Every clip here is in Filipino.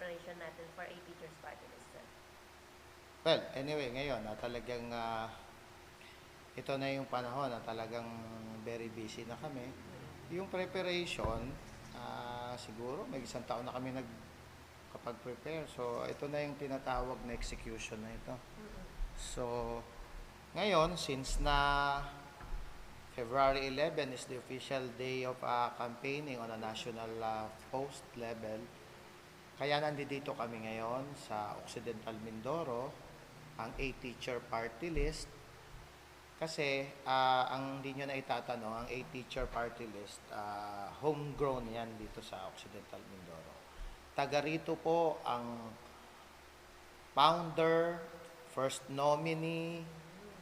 preparation natin for a teacher's party list, sir? Well, anyway, ngayon talagang ito na yung panahon na talagang very busy na kami. Yung preparation, siguro may isang taon na kami kapag-prepare. So, ito na yung tinatawag na execution na ito. So, ngayon, since na February 11 is the official day of campaigning on a national post level, kaya nandito kami ngayon sa Occidental Mindoro, ang A-Teacher Party List. Kasi, ang hindi nyo na itatanong, ang A-Teacher Party List, homegrown yan dito sa Occidental Mindoro. Taga rito po ang founder, first nominee,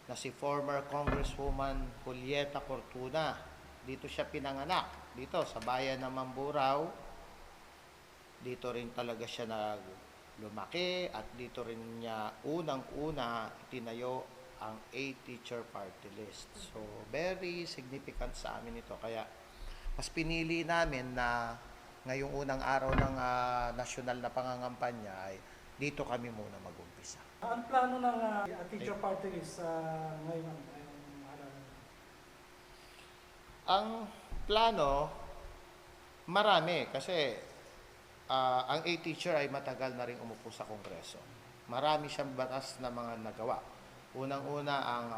na si former Congresswoman Julieta Cortuna. Dito siya pinanganak, dito sa bayan ng Mamburao. Dito rin talaga siya lumaki at dito rin niya unang-una tinayo ang A-Teacher Party List. So, very significant sa amin ito. Kaya, mas pinili namin na ngayong unang araw ng nasyonal na pangangampanya ay dito kami muna mag-umpisa. Ang plano ng teacher party list ngayong araw? Ang plano, marami kasi ang A-Teacher ay matagal na rin umupo sa Kongreso. Marami siyang batas na mga nagawa. Unang-una ang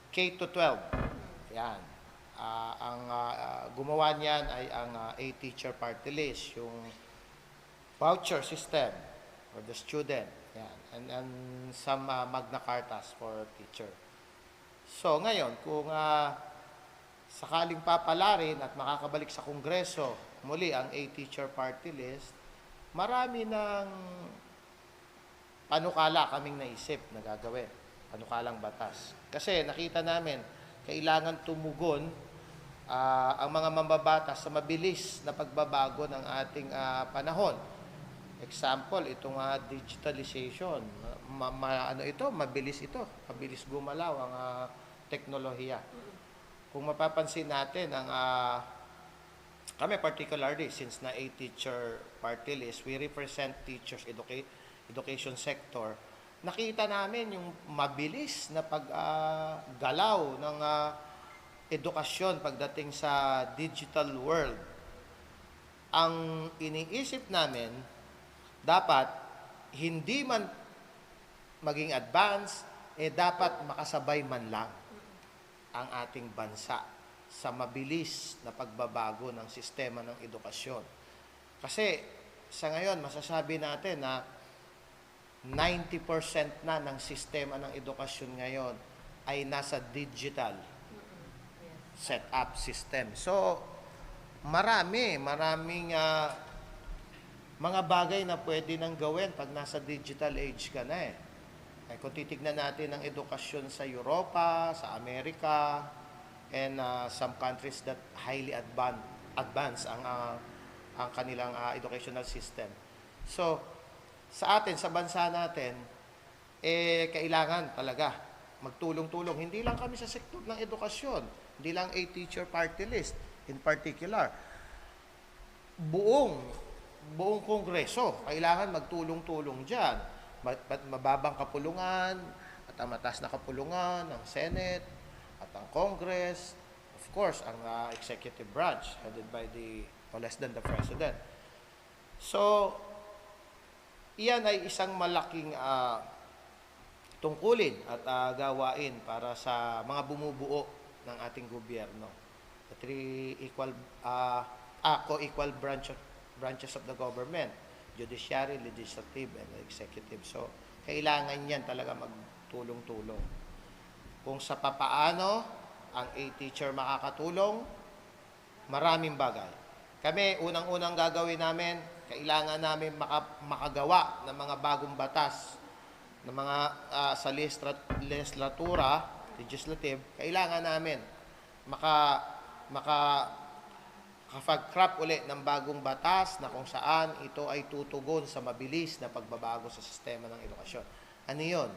K-12. Yan. Ang gumawa niyan ay ang A-Teacher Party List, yung voucher system for the student. Yan. And some Magna Cartas for teacher. So, ngayon, kung sakaling papalarin at makakabalik sa Kongreso muli ang A-Teacher Party List, marami ng panukala kaming naisip na gagawin. Panukalang batas. Kasi nakita namin, kailangan tumugon ang mga mambabatas sa mabilis na pagbabago ng ating panahon. Example, itong digitalization. Mabilis ito. Mabilis gumalaw ang teknolohiya. Kung mapapansin natin, kami particularly, since na A-Teacher Party List, we represent teachers, education sector. Nakita namin yung mabilis na paggalaw ng edukasyon pagdating sa digital world. Ang iniisip namin, dapat hindi man maging advance, dapat makasabay man lang ang ating bansa sa mabilis na pagbabago ng sistema ng edukasyon. Kasi sa ngayon, masasabi natin na 90% na ng sistema ng edukasyon ngayon ay nasa digital setup system. So, maraming mga bagay na pwede nang gawin pag nasa digital age ka na eh. Kung titignan natin ang edukasyon sa Europa, sa Amerika, and some countries that highly advanced ang kanilang educational system. So, sa atin, sa bansa natin, kailangan talaga magtulong-tulong. Hindi lang kami sa sektor ng edukasyon, hindi lang A-Teacher Party List in particular. Buong Kongreso, kailangan magtulong-tulong dyan. Mababang kapulungan at ang mataas na kapulungan ng Senate at ang Congress, of course, ang executive branch headed by no less than the President. So, iyan ay isang malaking tungkulin at gawain para sa mga bumubuo ng ating gobyerno. The three co-equal branches of the government, judiciary, legislative, and executive. So, kailangan yan talaga magtulong-tulong. Kung sa papaano ang A-Teacher makakatulong, maraming bagay. Kami, unang-unang gagawin namin, kailangan namin makagawa ng mga bagong batas ng mga sa legislative, kailangan namin makapag-craft uli ng bagong batas na kung saan ito ay tutugon sa mabilis na pagbabago sa sistema ng edukasyon. Ano yun?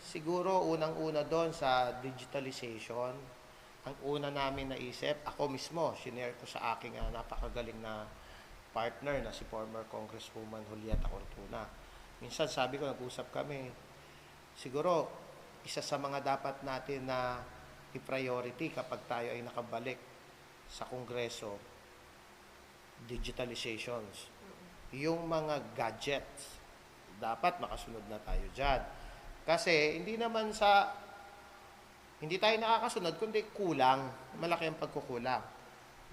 Siguro unang-una doon sa digitalization, ang una namin naisip, ako mismo, sinare ko sa aking napakagaling na partner na si former Congresswoman Julieta Cortuna. Minsan sabi ko, nag-usap kami, siguro isa sa mga dapat natin na i-priority kapag tayo ay nakabalik sa Kongreso, digitalizations. Yung mga gadgets, dapat makasunod na tayo dyan. Kasi hindi tayo nakakasunod, kundi kulang, malaki ang pagkukulang.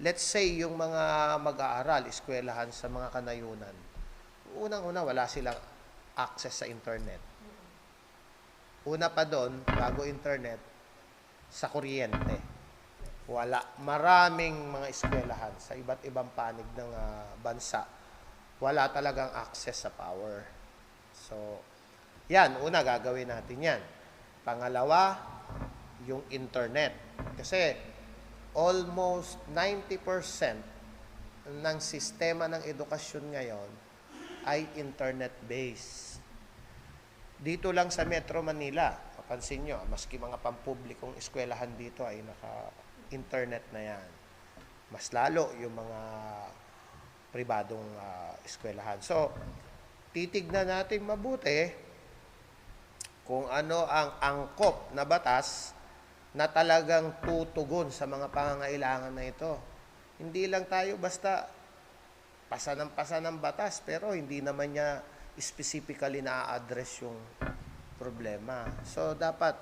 Let's say, yung mga mag-aaral, eskwelahan sa mga kanayunan, unang-una, wala silang access sa internet. Una pa doon, bago internet, sa kuryente. Wala. Maraming mga eskwelahan sa iba't ibang panig ng bansa. Wala talagang access sa power. So, yan. Una, gagawin natin yan. Pangalawa, yung internet. Kasi, almost 90% ng sistema ng edukasyon ngayon ay internet-based. Dito lang sa Metro Manila, mapansin nyo, maski mga pampublikong eskwelahan dito ay naka-internet na yan. Mas lalo yung mga pribadong eskwelahan. So, titignan natin mabuti kung ano ang angkop na batas na talagang tutugon sa mga pangangailangan na ito. Hindi lang tayo basta pasa ng batas, pero hindi naman niya specifically na-address yung problema. So, dapat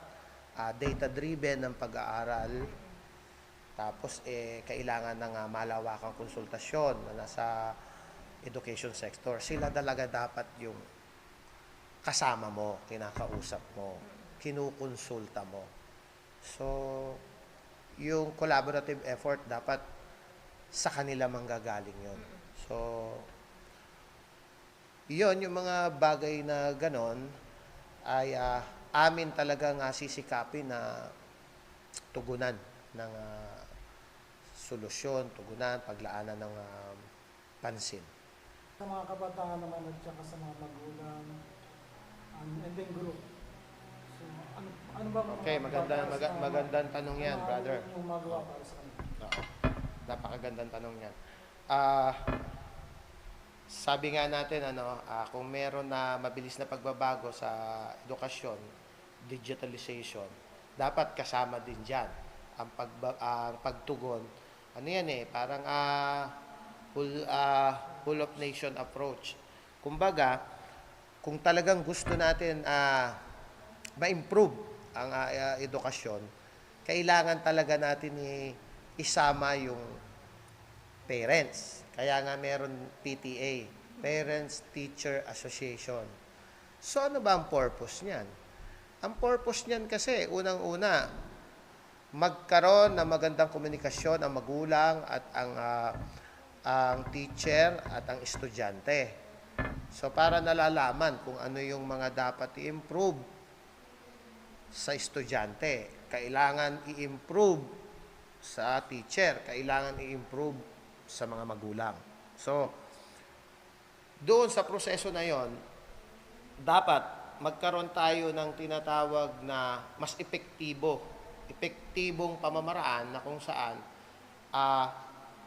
data-driven ang pag-aaral. Tapos, kailangan ng malawakang konsultasyon na nasa education sector. Sila talaga dapat yung kasama mo, kinakausap mo, kinukonsulta mo. So, yung collaborative effort, dapat sa kanila manggagaling yun. So, yun, yung mga bagay na ganon, ay amin talagang sisikapin na tugunan ng solusyon, tugunan, paglaanan ng pansin. Sa mga kabataan naman at saka sa mga magulang, and then group. So, ano ba? Okay, magandang tanong yan, brother. Yung magawa para sa kanila. Oo. Napakagandang tanong yan. Sabi nga natin, kung meron na mabilis na pagbabago sa edukasyon, digitalization, dapat kasama din dyan ang pagtugon. Ano yan parang whole of nation approach. Kumbaga, kung talagang gusto natin ma-improve ang edukasyon, kailangan talaga natin isama yung parents. Kaya nga meron PTA, Parents Teacher Association. So ano ba ang purpose niyan? Ang purpose niyan kasi, unang-una, magkaroon ng magandang komunikasyon ang magulang at ang teacher at ang estudyante. So para nalalaman kung ano yung mga dapat i-improve sa estudyante. Kailangan i-improve sa teacher. Kailangan i-improve sa mga magulang. So, doon sa proseso na yon, dapat magkaroon tayo ng tinatawag na mas epektibong pamamaraan na kung saan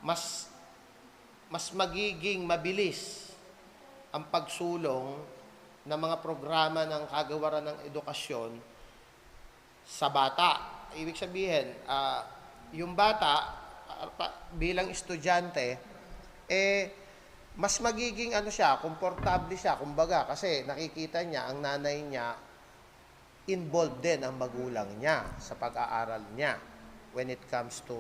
mas magiging mabilis ang pagsulong ng mga programa ng kagawaran ng edukasyon sa bata. Ibig sabihin, yung bata bilang estudyante, mas magiging komportable siya, kumbaga, kasi nakikita niya, ang nanay niya, involved din ang magulang niya sa pag-aaral niya when it comes to,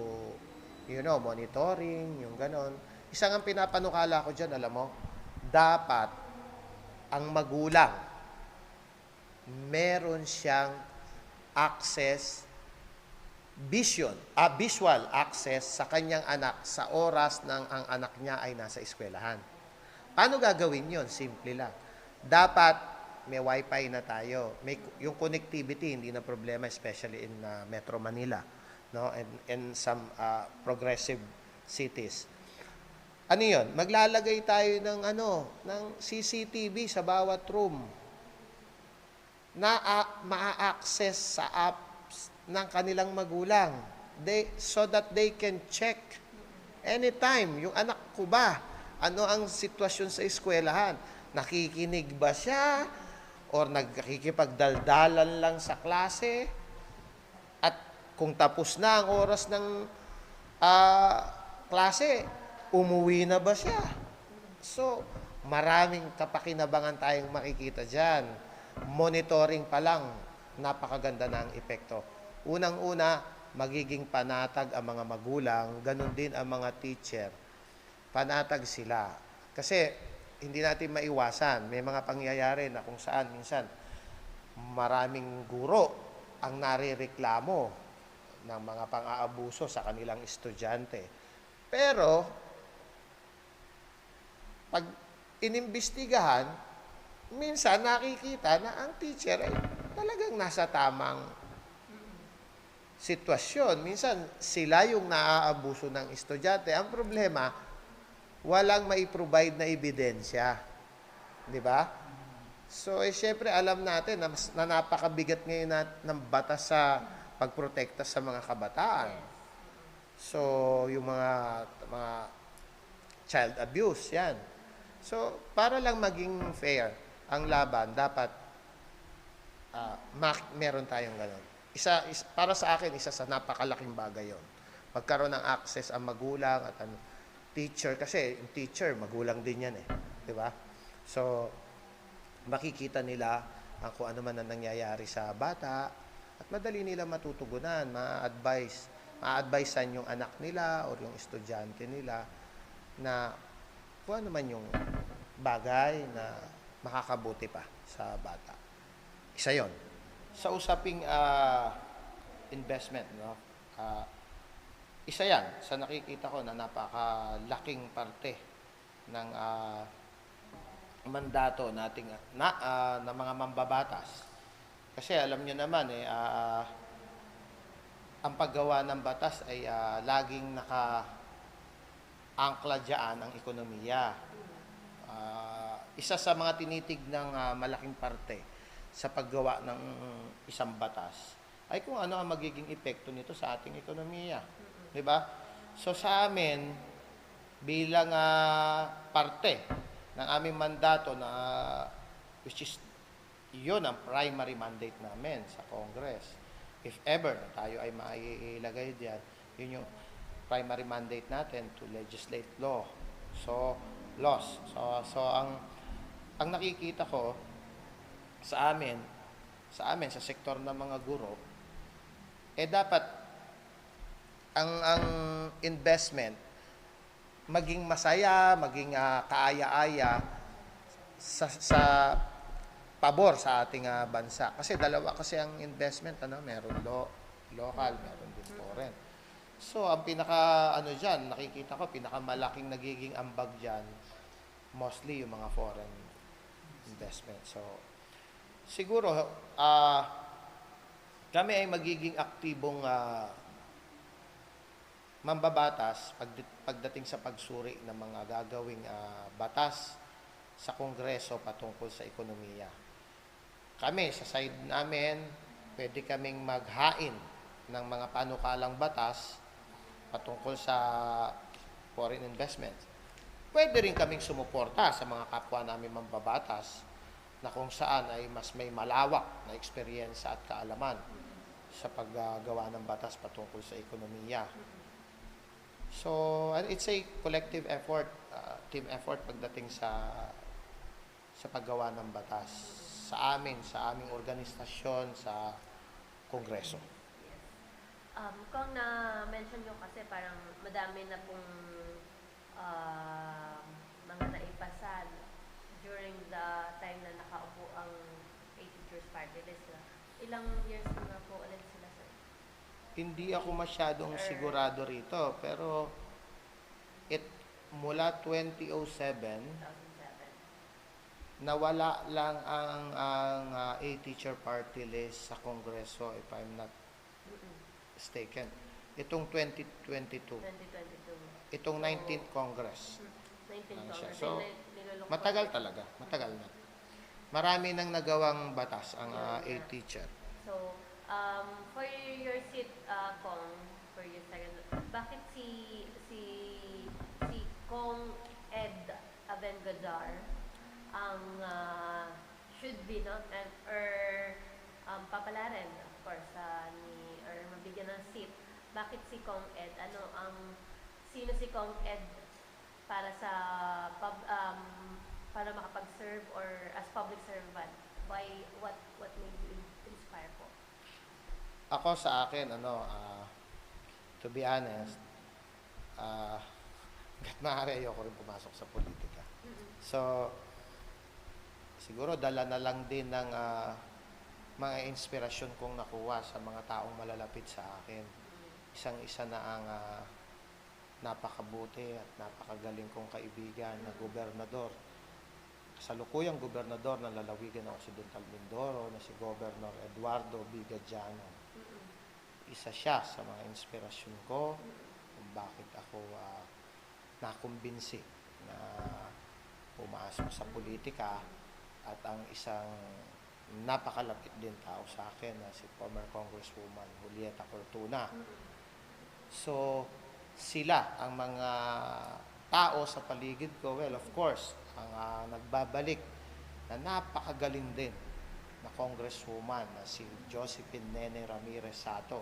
monitoring, yung ganon. Isang ang pinapanukala ko dyan, alam mo, dapat ang magulang meron siyang access, visual access sa kanyang anak sa oras ng ang anak niya ay nasa eskwelahan. Paano gagawin yon? Simple lang. Dapat may wifi na tayo. Yung connectivity, hindi na problema, especially in Metro Manila, no? And some progressive cities. Ano yon? Maglalagay tayo ng CCTV sa bawat room na ma-access sa apps ng kanilang magulang, so that they can check anytime yung anak ko ba Ano ang sitwasyon sa eskwelahan? Nakikinig ba siya? Or nagkikipagdaldalan lang sa klase? At kung tapos na ang oras ng klase, umuwi na ba siya? So, maraming kapakinabangan tayong makikita dyan. Monitoring pa lang, napakaganda na ang epekto. Unang-una, magiging panatag ang mga magulang, ganun din ang mga teacher. Panatag sila. Kasi, hindi natin maiwasan. May mga pangyayari na kung saan minsan maraming guro ang narireklamo ng mga pang-aabuso sa kanilang estudyante. Pero, pag inimbestigahan, minsan nakikita na ang teacher ay talagang nasa tamang sitwasyon. Minsan, sila yung naaabuso ng estudyante. Ang problema, walang maiprovide na ebidensya. Di ba? So, syempre, alam natin na napakabigat ngayon ng batas sa pagprotekta sa mga kabataan. So, yung mga child abuse, yan. So, para lang maging fair ang laban, dapat meron tayong gano'n. Para sa akin, isa sa napakalaking bagay yon. Magkaroon ng access ang magulang at ang teacher. Kasi yung teacher, magulang din yan eh. Di ba? So, makikita nila ang kung ano man ang nangyayari sa bata at madali nila matutugunan, ma-advisean yung anak nila o yung estudyante nila na kung ano man yung bagay na makakabuti pa sa bata. Isa yon. Sa usaping investment, no? Isa yan sa nakikita ko na napakalaking parte ng mandato nating na mga mambabatas. Kasi alam niyo naman ang paggawa ng batas ay laging naka-angkla diyan ang ekonomiya. Isa sa mga tinitignang malaking parte sa paggawa ng isang batas ay kung ano ang magiging epekto nito sa ating ekonomiya. 'Di ba? So sa amin bilang parte ng aming mandato na which is yun ang primary mandate namin sa Congress. If ever na tayo ay mailagay diyan, yun yung primary mandate natin to legislate law. So laws. So ang nakikita ko sa amin sa sektor ng mga guro, dapat ang investment maging masaya, maging kaaya-aya sa pabor sa ating bansa. Kasi dalawa kasi ang investment, meron local, meron din foreign. So, ang diyan, nakikita ko, pinakamalaking nagiging ambag diyan, mostly yung mga foreign investment. So, siguro, kami ay magiging aktibong mambabatas pagdating sa pagsuri ng mga gagawing batas sa Kongreso patungkol sa ekonomiya. Kami, sa side namin, pwede kaming maghain ng mga panukalang batas patungkol sa foreign investment. Pwede rin kaming sumuporta sa mga kapwa namin mambabatas na kung saan ay mas may malawak na experience at kaalaman sa paggawa ng batas patungkol sa ekonomiya. So, it's a collective effort, team effort pagdating sa paggawa ng batas sa aming organisasyon sa Kongreso. Kung na-mention nyo kasi parang madami na pong mga naipasal during the time na nakaupo ang A-Teachers Party List. Ilang years na po ulit sila, sir? Hindi ako masyadong sigurado rito, pero mula 2007, 2007. nawala lang ang A-Teacher Party List sa Kongreso, if I'm not mistaken. Itong 2022. 2022. Itong 19th Congress. 19 Ano siya. Congress. So, Nilulungkot. matagal talaga. Matagal na. Marami nang nagawang batas ang A-Teacher. So, for your seat, Kong, for your second, bakit si Kong Ed Aben-Gazar ang should be, no? And, or papalarin, of course, or mabigyan ng seat. Bakit si Kong Ed? Sino si Kong Ed para sa para makapag-serve or as public servant? Why, what made you inspire po? Ako sa akin, to be honest, hanggat maaari ayoko rin pumasok sa politika. So, siguro dala na lang din ng mga inspirasyon kong nakuha sa mga taong malalapit sa akin. Isang-isa na ang napakabuti at napakagaling kong kaibigan na gobernador. Kasalukuyang gobernador ng lalawigan ng Occidental Mindoro na si Governor Eduardo Vigadiano. Isa siya sa mga inspirasyon ko kung bakit ako nakumbinsi na pumasok sa politika, at ang isang napakalapit din tao sa akin na si former Congresswoman Julieta Cortuna. So, sila ang mga tao sa paligid ko. Well, of course, ang nagbabalik na napakagaling din na Congresswoman na si Josephine Nene Ramirez Sato.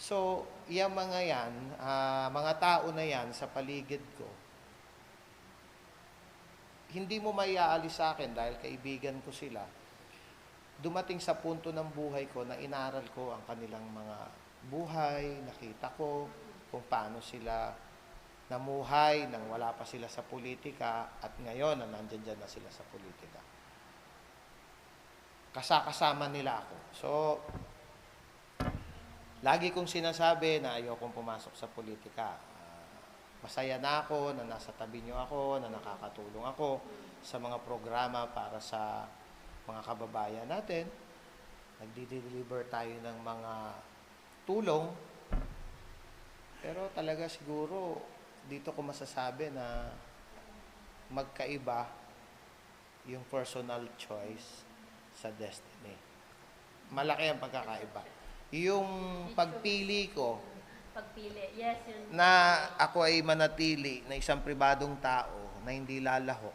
So, yung mga yan, mga tao na yan sa paligid ko, hindi mo maiaalis sa akin dahil kaibigan ko sila. Dumating sa punto ng buhay ko na inaral ko ang kanilang mga buhay, nakita ko kung paano sila namuhay nang wala pa sila sa politika at ngayon na nandyan na sila sa politika. Kasama nila ako. So, lagi kong sinasabi na ayokong pumasok sa politika. Masaya na ako na nasa tabi niyo ako, na nakakatulong ako sa mga programa para sa mga kababayan natin. Nagdi-deliver tayo ng mga tulong. Pero talaga siguro dito ko masasabi na magkaiba yung personal choice sa destiny. Malaki ang pagkakaiba. Yung pagpili ko Yes, yun. na ako ay manatili na isang pribadong tao na hindi lalaho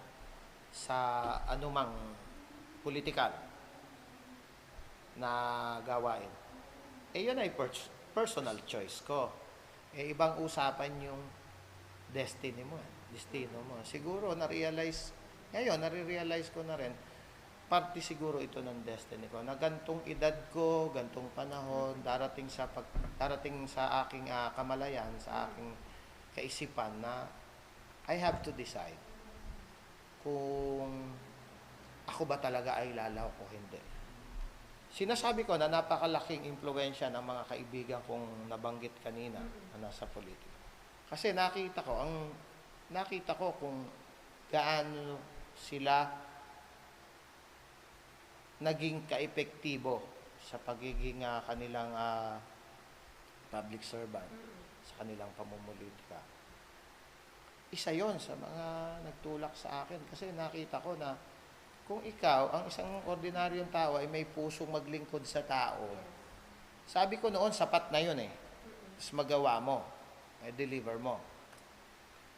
sa anumang politikal na gawain. Yun ay personal choice ko. Ibang usapan yung destiny mo, destino mo. Siguro nare-realize ko na rin, parte siguro ito ng destiny ko. Na gantong edad ko, gantong panahon, darating sa aking kamalayan, sa aking kaisipan na I have to decide kung ako ba talaga ay lalaw o hindi. Sinasabi ko na napakalaking impluwensya ng mga kaibigan kong nabanggit kanina na nasa politika. Kasi nakita ko kung gaano sila naging kaepektibo sa pagiging kanilang public servant, sa kanilang pamumulitika. Isa yon sa mga nagtulak sa akin kasi nakita ko na kung ikaw, ang isang ordinaryong tao ay may pusong maglingkod sa tao, sabi ko noon, sapat na yun Tapos magawa mo, deliver mo.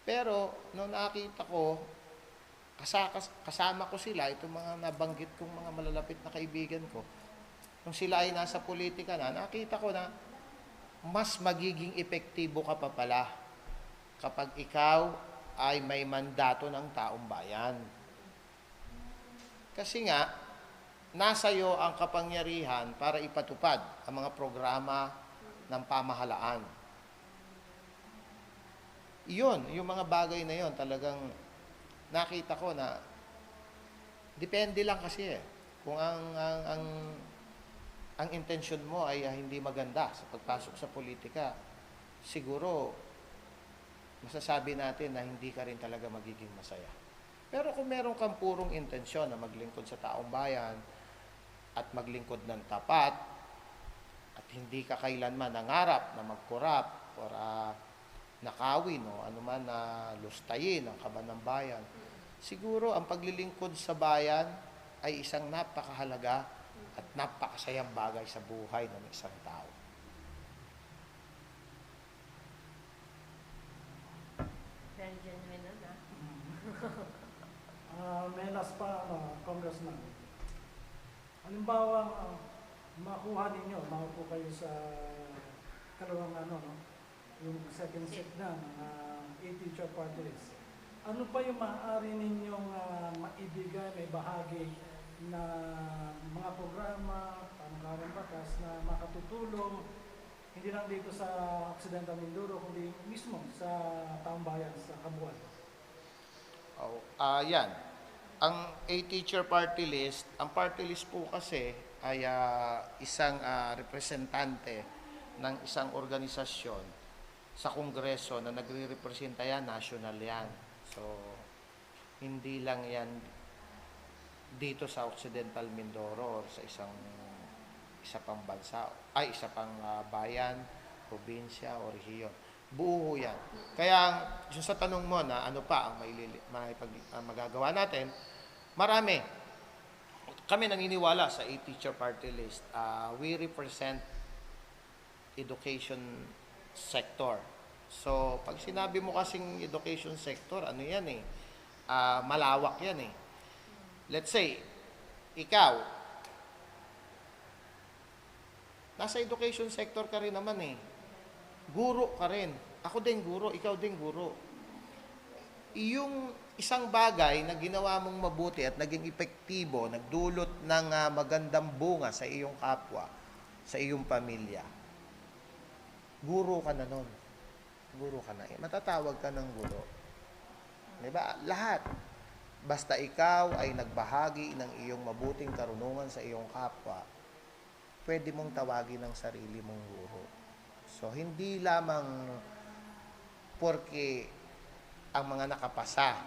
Pero, nung nakita ko, kasama ko sila, itong mga nabanggit kong mga malalapit na kaibigan ko, nung sila ay nasa politika na, nakita ko na mas magiging epektibo ka pa pala kapag ikaw ay may mandato ng taong bayan. Kasi nga, nasa iyo ang kapangyarihan para ipatupad ang mga programa ng pamahalaan. Iyon, yung mga bagay na yon talagang nakita ko na depende lang kasi kung ang intensyon mo ay hindi maganda sa pagpasok sa politika, siguro masasabi natin na hindi ka rin talaga magiging masaya. Pero kung meron kang purong intensyon na maglingkod sa taong bayan at maglingkod ng tapat at hindi ka kailanman nangarap na magkorap or nakawin o anuman na lustayin ang kaban ng bayan, siguro ang paglilingkod sa bayan ay isang napakahalaga at napakasayang bagay sa buhay ng isang tao. Very genuine, batas pa, Congressman. Halimbawa, makuha ninyo, maupo kayo sa kalawang yung second seat na ng A-Teacher Party List. Ano pa yung maaari ninyong maibigay, may bahagi na mga programa, panangkarang batas na makatutulong hindi lang dito sa Occidental Mindoro, kundi mismo sa taong bayan, sa Kabuuan? Yan. Ang A-Teacher Party List, ang party list po kasi ay isang representante ng isang organisasyon sa Kongreso na nagre-representa yan, national yan. So, hindi lang yan dito sa Occidental Mindoro or sa isa pang bansa, isa pang bayan, probinsya o rehiyon. Buo yan. Kaya, yung sa tanong mo na ano pa ang magagawa natin, marami. Kami naniniwala sa A-Teacher Party List. We represent education sector. So, pag sinabi mo kasing education sector, ano yan eh? Malawak yan eh. Let's say, ikaw, nasa education sector ka rin naman eh. Guro ka rin. Ako din guro, ikaw din guro. Yung isang bagay na ginawa mong mabuti at naging epektibo, nagdulot ng magandang bunga sa iyong kapwa, sa iyong pamilya, guro ka na nun. Guro ka na. Matatawag ka ng guro. Diba? Lahat. Basta ikaw ay nagbahagi ng iyong mabuting karunungan sa iyong kapwa, pwede mong tawagin ang sarili mong guro. So, hindi lamang porque ang mga nakapasa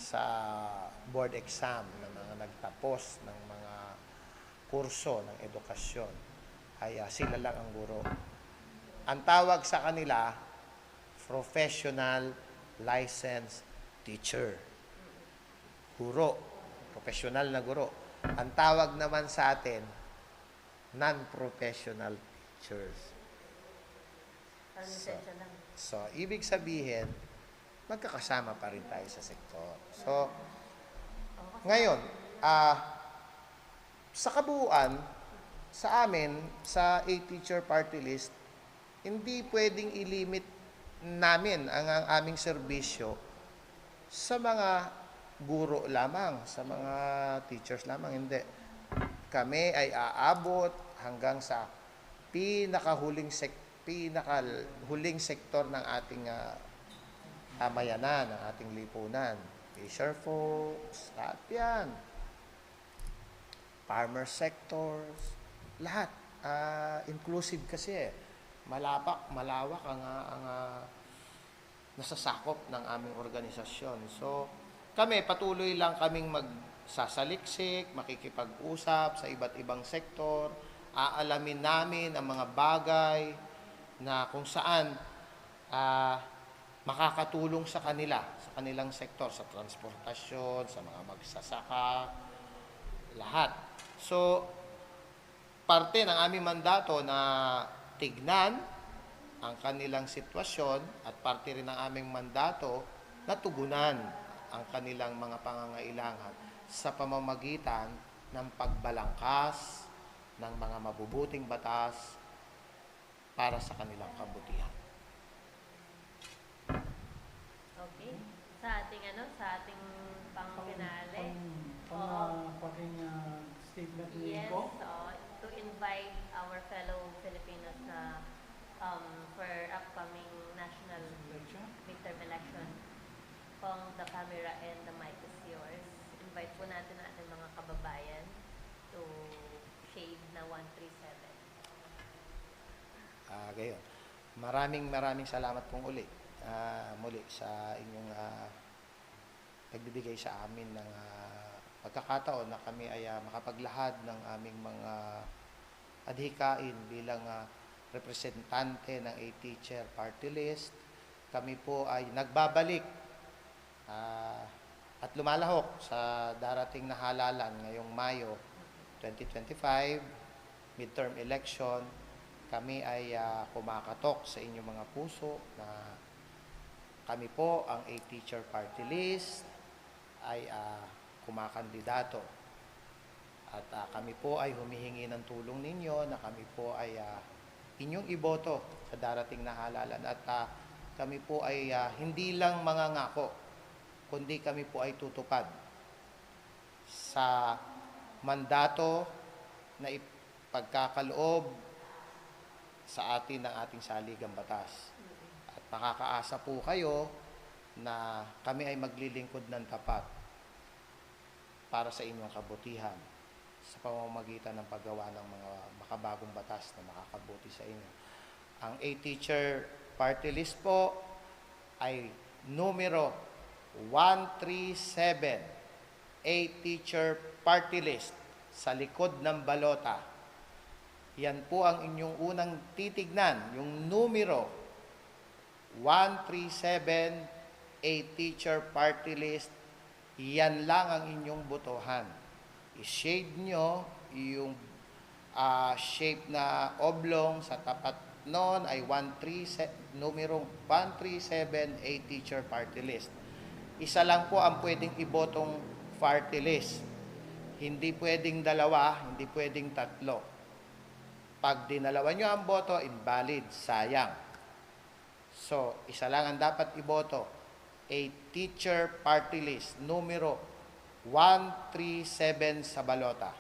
sa board exam, ng mga nagtapos ng mga kurso ng edukasyon, ay sila lang ang guro. Ang tawag sa kanila, professional licensed teacher. Guro. Professional na guro. Ang tawag naman sa atin, non-professional teachers. So, ibig sabihin, magkakasama pa rin tayo sa sektor. So, ngayon, sa kabuuan, sa amin, sa A-Teacher Party List, hindi pwedeng ilimit namin ang aming serbisyo sa mga guro lamang, sa mga teachers lamang. Hindi. Kami ay aabot hanggang sa pinakahuling sektor ng ating amayanan, ng ating lipunan. Fisher folks, lahat yan. Farmer sectors, lahat. Inclusive kasi. Malawak ang nasasakop ng aming organisasyon. So, kami, patuloy lang kaming magsasaliksik, makikipag-usap sa iba't ibang sektor, aalamin namin ang mga bagay na kung saan makakatulong sa kanila, sa kanilang sektor, sa transportasyon, sa mga magsasaka, lahat. So, parte ng aming mandato na tignan ang kanilang sitwasyon at parte rin ng aming mandato na tugunan ang kanilang mga pangangailangan sa pamamagitan ng pagbalangkas ng mga mabubuting batas para sa kanilang kabutihan. Okay. Sa ating pang-finale. Paking statement Yes, ko. to invite our fellow Filipinos na for upcoming national midterm election. Kung the camera and the mic is yours, invite po natin ang ating mga kababayan to shade na 137. Gayon. Maraming salamat pong muli sa inyong pagbibigay sa amin ng pagkakataon na kami ay makapaglahad ng aming mga adhikain bilang representante ng A-Teacher Party List. Kami po ay nagbabalik at lumalahok sa darating na halalan ngayong Mayo 2025, midterm election. Kami ay kumakatok sa inyong mga puso na kami po ang A-Teacher Party List ay kumakandidato. At kami po ay humihingi ng tulong ninyo na kami po ay inyong iboto sa darating na halalan. At kami po ay hindi lang mangangako, kundi kami po ay tutupad sa mandato na ipagkakaloob sa atin ng ating saligang batas. At makakaasa po kayo na kami ay maglilingkod ng tapat para sa inyong kabutihan sa pamamagitan ng paggawa ng mga makabagong batas na makakabuti sa inyo. Ang A-Teacher Party List po ay numero 137, A-Teacher Party List sa likod ng balota. Yan po ang inyong unang titignan, yung numero 137, A-Teacher Party List. Yan lang ang inyong botohan. I-shade nyo yung shape na oblong sa tapat noon ay numerong 137 A-Teacher Party List. Isa lang po ang pwedeng ibotong party list. Hindi pwedeng dalawa, hindi pwedeng tatlo. Pag dinalawa nyo ang boto, invalid, sayang. So, isa lang ang dapat iboto. A-Teacher Party List, numero 137 sa balota.